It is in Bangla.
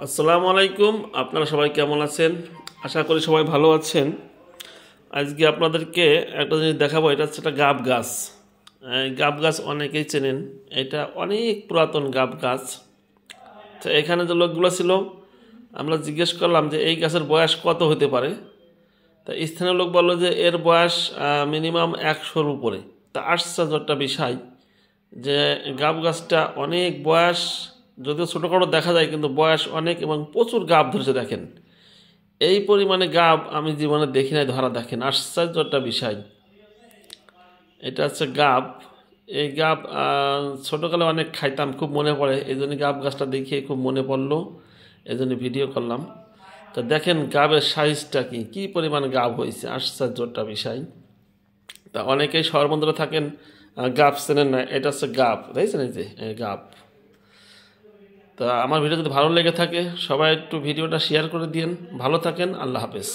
আসসালামু আলাইকুম। আপনারা সবাই কেমন আছেন? আশা করি সবাই ভালো আছেন। আজকে আপনাদেরকে একটা জিনিস দেখাবো। এটা হচ্ছে একটা গাব গাছ। এই গাব গাছ অনেকেই চেনেন। এটা অনেক পুরাতন গাব গাছ। তো এখানে যে লোকগুলো ছিল, আমরা জিজ্ঞেস করলাম যে এই গাছের বয়স কত হতে পারে। তা স্থানীয় লোক বললো যে এর বয়স মিনিমাম 100-র উপরে। তা আশ্চর্যটা বিষয় যে গাব গাছটা অনেক বয়স, যদিও ছোটোখাটো দেখা যায় কিন্তু বয়স অনেক এবং প্রচুর গাব ধরেছে। দেখেন এই পরিমাণে গাব আমি জীবনে দেখি নাই ধরা। দেখেন আশ্চর্যটা বিষয়। এটা হচ্ছে গাব। এই গাব ছোটোকালে অনেক খাইতাম, খুব মনে পড়ে। এই জন্য গাব গাছটা দেখিয়ে খুব মনে পড়লো, এই জন্য ভিডিও করলাম। তো দেখেন গাবের সাইজটা কি পরিমাণ গাব হয়েছে, আশ্চর্যটা বিষয়। তা অনেকেই শহরবন্দরে থাকেন, গাব চেনেন না। এটা হচ্ছে গাব, দেখছেন এই যে গাব। তা আমার ভিডিও যদি ভালো লেগে থাকে সবাই একটু ভিডিওটা শেয়ার করে দিন। ভালো থাকেন, আল্লাহ হাফেজ।